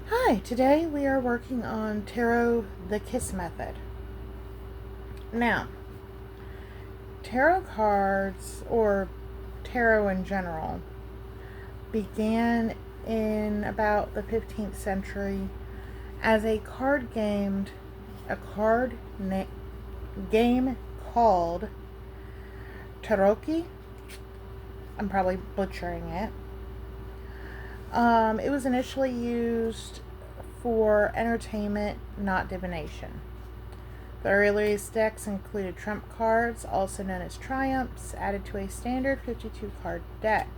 Hi, today we are working on Tarot the Kiss method. Now, tarot cards, or tarot in general, began in about the 15th century as a game called Tarot. I'm probably butchering it. It was initially used for entertainment, not divination. The earliest decks included trump cards, also known as triumphs, added to a standard 52 card deck,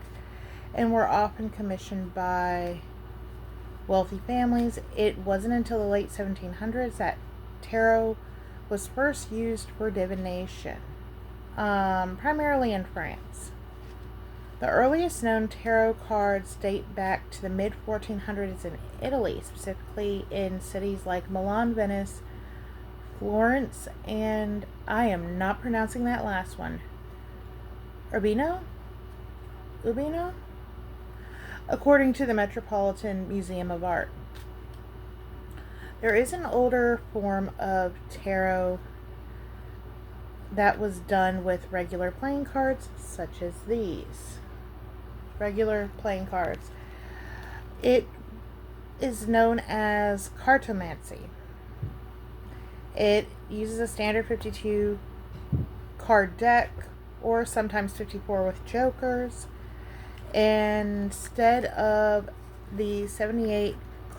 and were often commissioned by wealthy families. It wasn't until the late 1700s that tarot was first used for divination, primarily in France. The earliest known tarot cards date back to the mid-1400s in Italy, specifically in cities like Milan, Venice, Florence, and I am not pronouncing that last one, Urbino? According to the Metropolitan Museum of Art. There is an older form of tarot that was done with regular playing cards, such as these. Regular playing cards. It is known as cartomancy. It uses a standard 52 card deck, or sometimes 54 with jokers, instead of the 78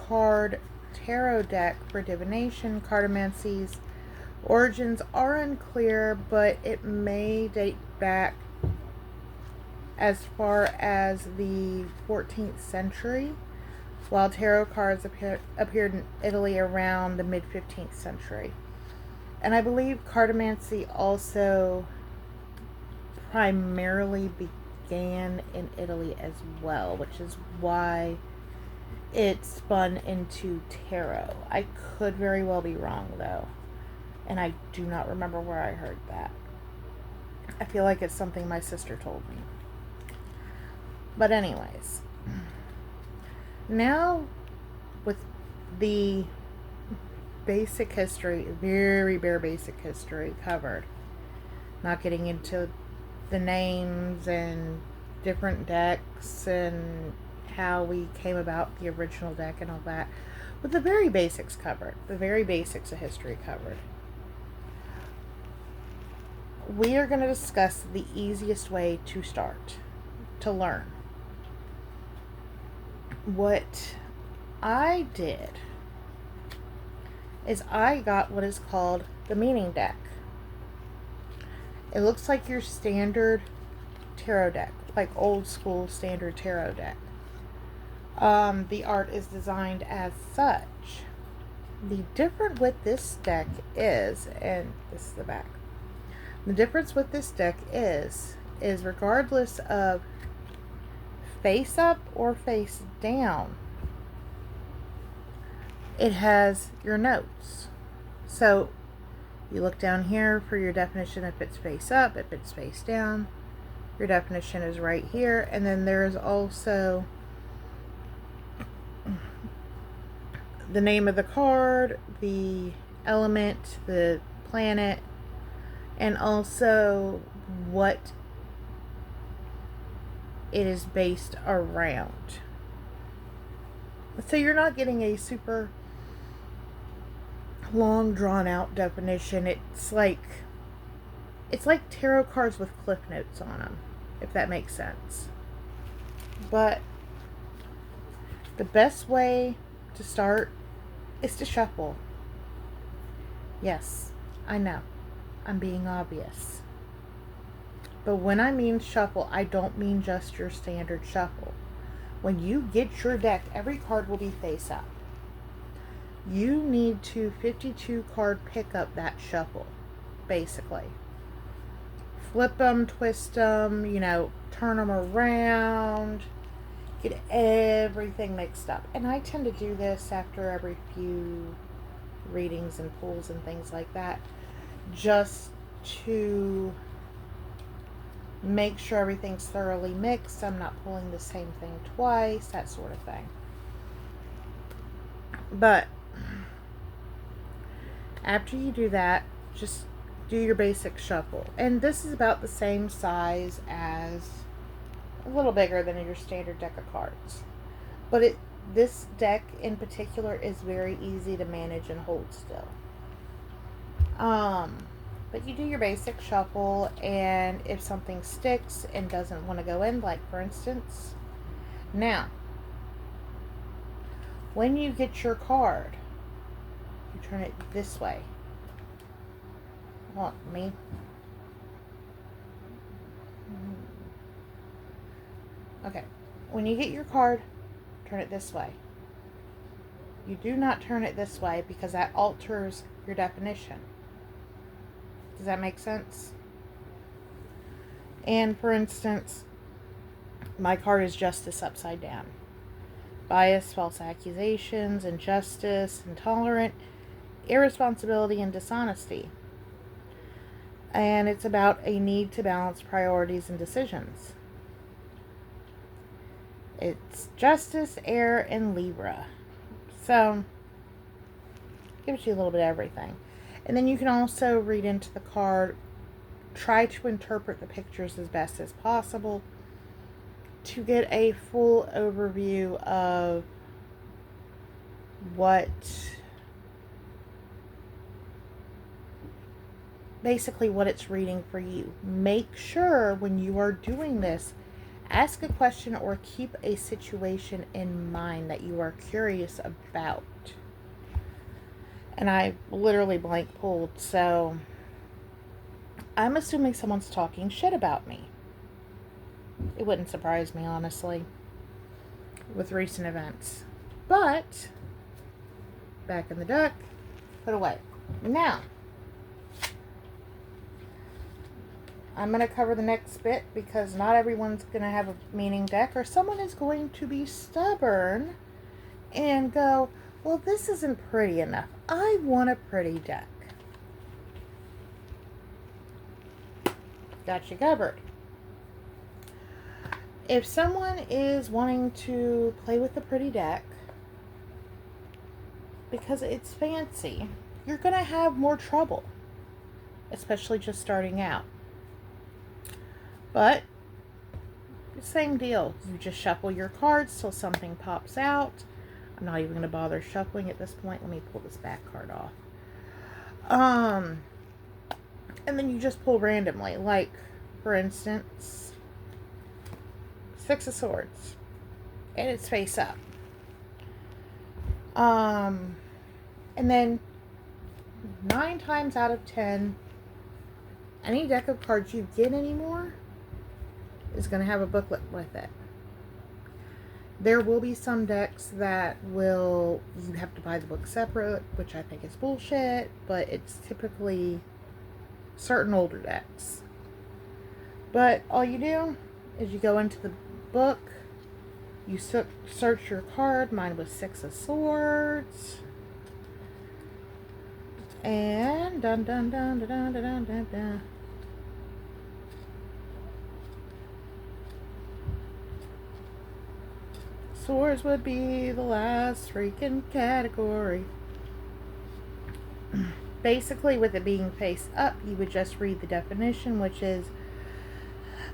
card tarot deck for divination. Cartomancy's origins are unclear, but it may date back as far as the 14th century, while tarot cards appeared in Italy around the mid-15th century. And I believe cartomancy also primarily began in Italy as well, which is why it spun into tarot. I could very well be wrong, though, and I do not remember where I heard that. I feel like it's something my sister told me. But anyways, now with the basic history, very bare basic history covered, not getting into the names and different decks and how we came about the original deck and all that, with the very basics covered, the very basics of history covered, we are going to discuss the easiest way to start, to learn. What I did is I got what is called the meaning deck. It looks like your standard tarot deck, like old school standard tarot deck. The art is designed as such. The difference with this deck is, and this is the back, the difference with this deck is regardless of face up or face down, it has your notes. So you look down here for your definition if it's face up, if it's face down. Your definition is right here. And then there is also the name of the card, the element, the planet, and also what it is based around. So you're not getting a super long drawn out definition. It's like tarot cards with cliff notes on them, if that makes sense. But the best way to start is to shuffle. Yes, I know, I'm being obvious. But when I mean shuffle, I don't mean just your standard shuffle. When you get your deck, every card will be face up. You need to 52 card pick up that shuffle, basically. Flip them, twist them, turn them around, get everything mixed up. And I tend to do this after every few readings and pulls and things like that, just to Make sure everything's thoroughly mixed. I'm not pulling the same thing twice, that sort of thing. But after you do that, just do your basic shuffle. And this is about the same size as, a little bigger than your standard deck of cards. But this deck in particular is very easy to manage and hold still. But you do your basic shuffle, and if something sticks and doesn't want to go in, like for instance, now, when you get your card, you turn it this way. Want me? Okay. When you get your card, turn it this way. You do not turn it this way because that alters your definition. Does that make sense? And for instance, my card is justice upside down. Bias, false accusations, injustice, intolerant, irresponsibility, and dishonesty. And it's about a need to balance priorities and decisions. It's Justice, Air, and Libra. So, gives you a little bit of everything. And then you can also read into the card, try to interpret the pictures as best as possible to get a full overview of basically what it's reading for you. Make sure when you are doing this, ask a question or keep a situation in mind that you are curious about. And I literally blank pulled, so I'm assuming someone's talking shit about me. It wouldn't surprise me, honestly, with recent events. But, back in the deck, put away. Now, I'm going to cover the next bit because not everyone's going to have a meaning deck, or someone is going to be stubborn and go, well, this isn't pretty enough. I want a pretty deck. Got you covered. If someone is wanting to play with a pretty deck because it's fancy, you're going to have more trouble, especially just starting out. But, same deal. You just shuffle your cards till something pops out. I'm not even going to bother shuffling at this point. Let me pull this back card off. And then you just pull randomly. Like, for instance, Six of Swords. And it's face up. And then 9 times out of 10, any deck of cards you get anymore is going to have a booklet with it. There will be some decks that you have to buy the book separate, which I think is bullshit, but it's typically certain older decks. But all you do is you go into the book, you search your card. Mine was Six of Swords. And dun dun dun dun dun dun dun dun. Swords would be the last freaking category. Basically, with it being face up, you would just read the definition, which is,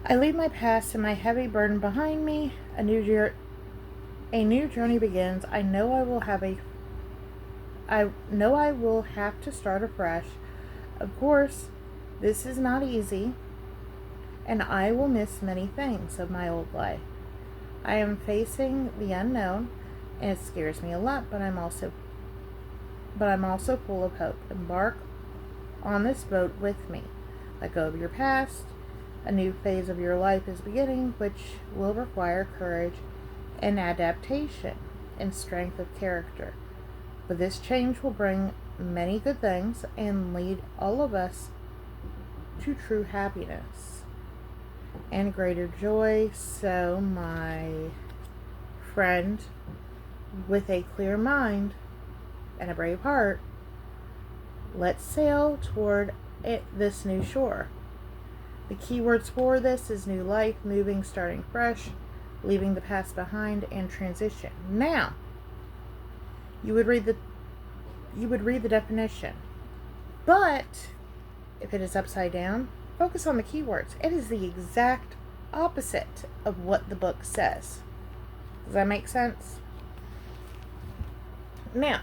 I leave my past and my heavy burden behind me. A new journey begins. I know I will have to start afresh. Of course, this is not easy, and I will miss many things of my old life. I am facing the unknown, and it scares me a lot, but I'm also full of hope. Embark on this boat with me. Let go of your past. A new phase of your life is beginning, which will require courage and adaptation and strength of character. But this change will bring many good things and lead all of us to true happiness and greater joy. So, my friend, with a clear mind and a brave heart, let's sail toward this new shore. The keywords for this is new life, moving, starting fresh, leaving the past behind, and transition. Now, you would read the definition. But if it is upside down, focus on the keywords. It is the exact opposite of what the book says. Does that make sense? Now,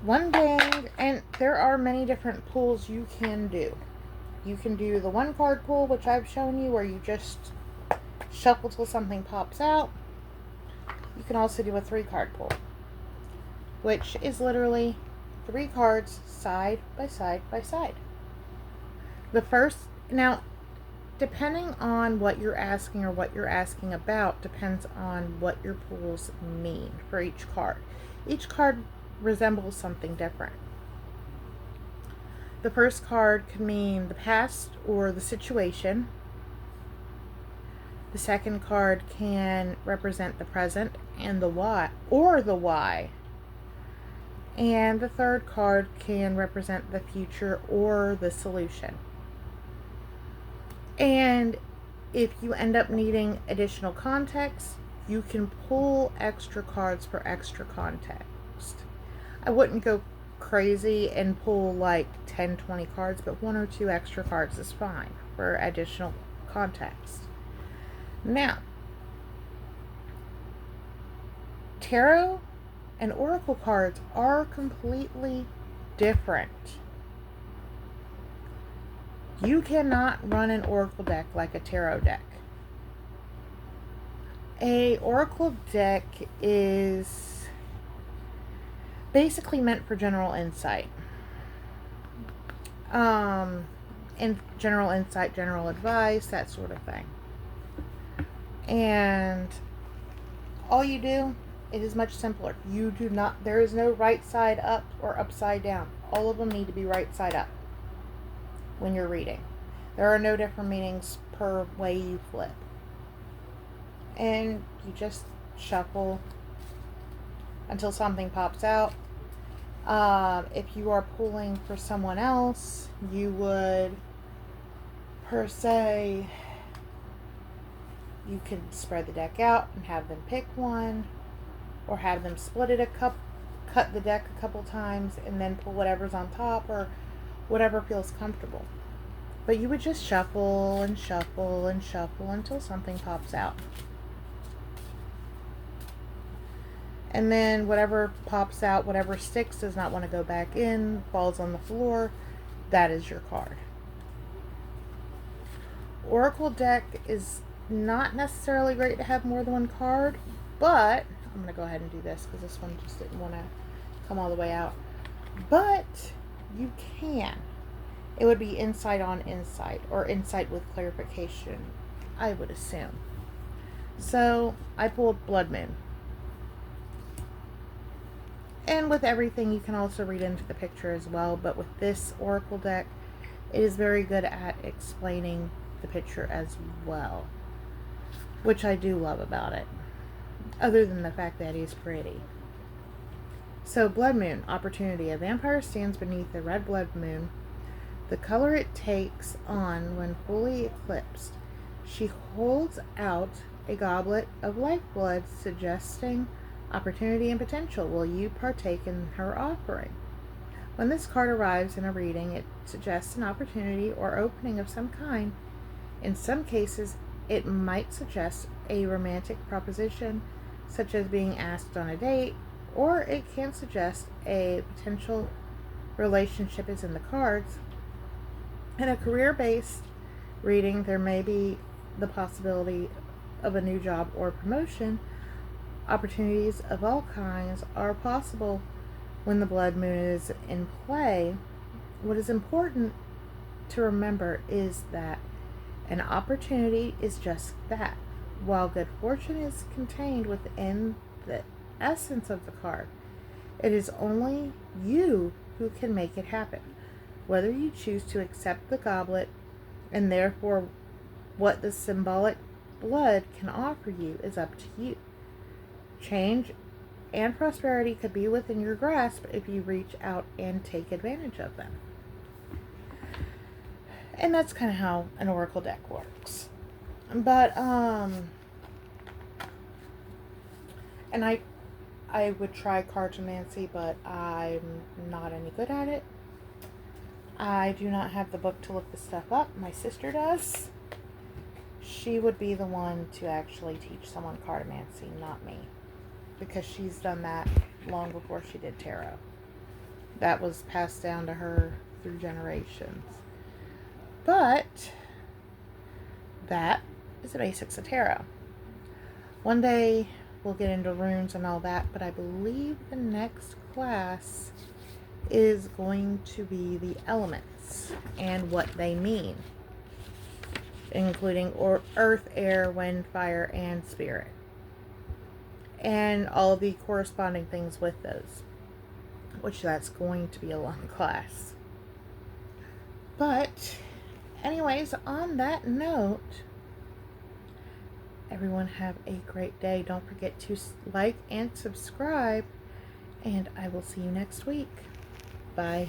one thing, and there are many different pulls you can do. You can do the one card pull, which I've shown you, where you just shuffle till something pops out. You can also do a 3-card pull, which is literally 3 cards side by side by side. The first, now, depending on what you're asking or what you're asking about, depends on what your pulls mean for each card. Each card resembles something different. The first card could mean the past or the situation. The second card can represent the present and the why, or the why. And the third card can represent the future or the solution. And if you end up needing additional context, you can pull extra cards for extra context. I wouldn't go crazy and pull like 10, 20 cards, but 1 or 2 extra cards is fine for additional context. Now, tarot and oracle cards are completely different. You cannot run an oracle deck like a tarot deck. A oracle deck is basically meant for general insight. And general insight, general advice, that sort of thing. And all you do, it is much simpler. There is no right side up or upside down. All of them need to be right side up when you're reading. There are no different meanings per way you flip. And you just shuffle until something pops out. If you are pulling for someone else, you would, per se, you can spread the deck out and have them pick one, or have them split it cut the deck a couple times and then pull whatever's on top, or whatever feels comfortable. But you would just shuffle and shuffle and shuffle until something pops out. And then whatever pops out, whatever sticks, does not want to go back in, falls on the floor, that is your card. Oracle deck is not necessarily great to have more than one card, but I'm going to go ahead and do this because this one just didn't want to come all the way out. But you can. It would be insight on insight, or insight with clarification, I would assume. So I pulled Blood Moon. And with everything, you can also read into the picture as well. But with this oracle deck, it is very good at explaining the picture as well, which I do love about it, other than the fact that he's pretty. So Blood Moon, opportunity. A vampire stands beneath a red blood moon, the color it takes on when fully eclipsed. She holds out a goblet of lifeblood, suggesting opportunity and potential. Will you partake in her offering? When this card arrives in a reading, it suggests an opportunity or opening of some kind. In some cases, it might suggest a romantic proposition, such as being asked on a date, or it can suggest a potential relationship is in the cards. In a career-based reading, there may be the possibility of a new job or promotion. Opportunities of all kinds are possible when the blood moon is in play. What is important to remember is that an opportunity is just that. While good fortune is contained within the essence of the card, it is only you who can make it happen. Whether you choose to accept the goblet, and therefore what the symbolic blood can offer you, is up to you. Change and prosperity could be within your grasp if you reach out and take advantage of them. And that's kind of how an oracle deck works. But and I would try cartomancy, but I'm not any good at it. I do not have the book to look the stuff up. My sister does. She would be the one to actually teach someone cartomancy, not me. Because she's done that long before she did tarot. That was passed down to her through generations. But that is the basics of tarot. One day we'll get into runes and all that, but I believe the next class is going to be the elements and what they mean, including earth, air, wind, fire, and spirit, and all the corresponding things with those, which that's going to be a long class. But anyways, on that note, everyone have a great day. Don't forget to like and subscribe, and I will see you next week. Bye.